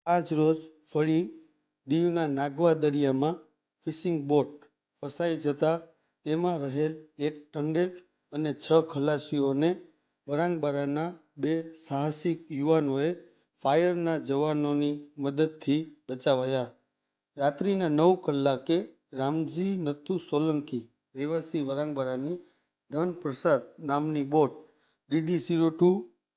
આજ રોજ ફરી દીવના નાગવા દરિયામાં ફિશિંગ બોટ ફસાઈ જતા તેમાં રહેલ એક ટંડેલ અને 6 ખલાસીઓને વરાંગબારાના 2 સાહસિક યુવાનોએ ફાયરના જવાનોની મદદથી બચાવ્યા. રાત્રિના 9 કલાકે રામજી નથુ સોલંકી રહેવાસી વરાંગબારાની ધનપ્રસાદ નામની બોટ DD-02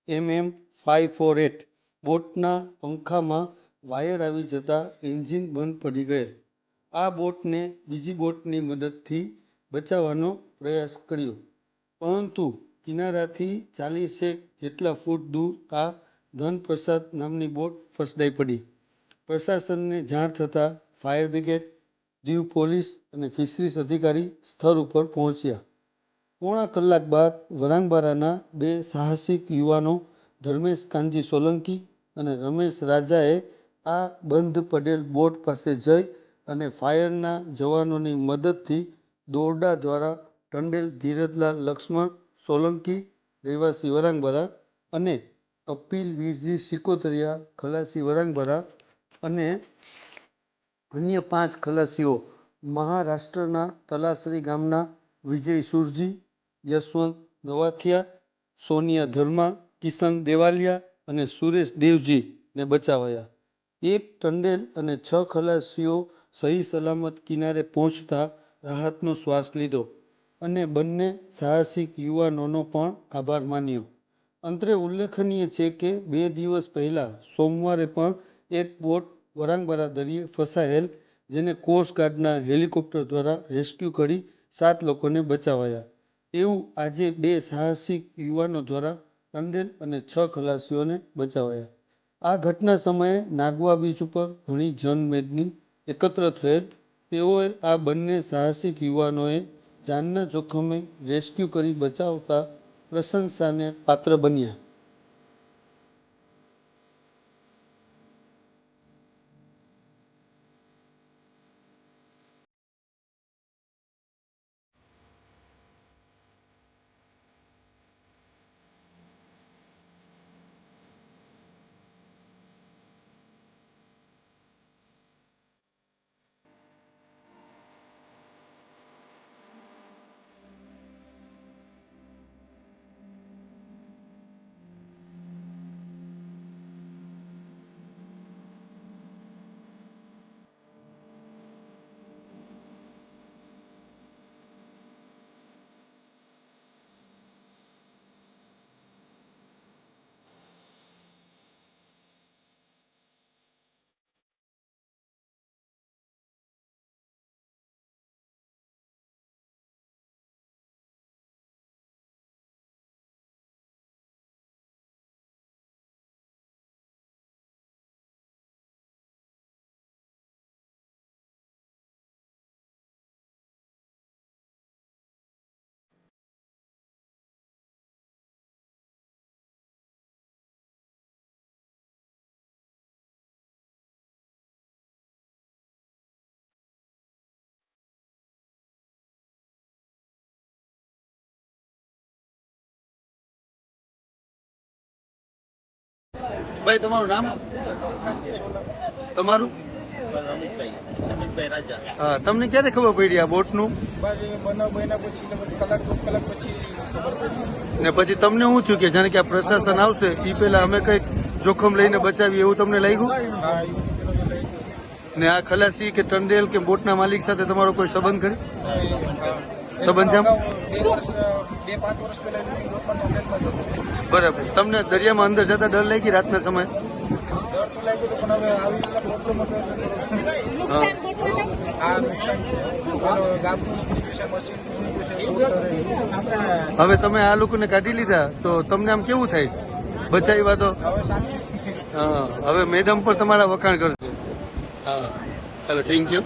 MM 548 બોટના પંખામાં વાયર આવી જતા એન્જિન બંધ પડી ગયેલ. આ બોટને બીજી બોટની મદદથી બચાવવાનો પ્રયાસ કર્યો, પરંતુ કિનારાથી 40 જેટલા ફૂટ દૂર આ ધનપ્રસાદ નામની બોટ ફસડાઈ પડી. પ્રશાસનને જાણ થતાં ફાયર બ્રિગેડ, દીવ પોલીસ અને ફિશરીઝ અધિકારી સ્થળ ઉપર પહોંચ્યા. પોણા કલાક બાદ વરાંગબારાના 2 સાહસિક યુવાનો ધર્મેશ કાનજી સોલંકી અને રમેશ રાજાએ આ બંધ પડેલ બોટ પાસે જઈ અને ફાયરના જવાનોની મદદથી દોરડા દ્વારા ટંડેલ ધીરજલાલ લક્ષ્મણ સોલંકી રહેવાસી વરાંગબારા અને અપ્પીલ વીરજી સિકોતરિયા ખલાસી વરાંગબારા અને અન્ય 5 ખલાસીઓ મહારાષ્ટ્રના તલાસરી ગામના વિજય સુરજી, યશવંત નવાથિયા, સોનિયા ધર્મા, કિશન દેવાલિયા અને સુરેશ દેવજી ને બચાવ્યા. એક ટંડેલ અને 6 ખલાસીઓ સહી સલામત કિનારે પહોંચતા રાહતનો શ્વાસ લીધો અને બંને સાહસિક યુવાનોનો પણ આભાર માન્યો. અંતરે ઉલ્લેખનીય છે કે 2 દિવસ પહેલા સોમવારે પણ એક બોટ વરાંગબારા દરિયે ફસાયેલ, જેને કોસ્ટગાર્ડના હેલિકોપ્ટર દ્વારા રેસ્ક્યુ કરી 7 લોકોને બચાવ્યા. એવું આજે 2 સાહસિક યુવાનો દ્વારા ટંડેલ અને 6 ખલાસીઓને બચાવ્યા. આ ઘટના સમયે નાગવા બીચ ઉપર ઘણી જનમેદની એકત્ર થયેલ. તેઓએ આ બંને સાહસિક યુવાનોએ જાનના જોખમે રેસ્ક્યુ કરી બચાવતા પ્રશંસાને પાત્ર બન્યા. ભાઈ, તમારું નામ? તમારું? હા, તમને ક્યારે ખબર પડી આ બોટનું? ને પછી તમને શું થયું કે જાણે કે આ પ્રશાસન આવશે એ પહેલા અમે કઈક જોખમ લઈને બચાવીએ એવું તમને લાગ્યું? ને આ ખલાસી કે ટંડેલ કે બોટના માલિક સાથે તમારો કોઈ સંબંધ કરી? સંબંધ છે? બરાબર. તમને દરિયામાં અંદર જતા ડર લાગી રાતના સમયે? હવે તમે આ લોકોને કાઢી લીધા તો તમને આમ કેવું થાય? બચાવ્યા તો? હા, હવે મેડમ પણ તમારા વખાણ કરશે. હા, ચાલો, થેન્ક યુ.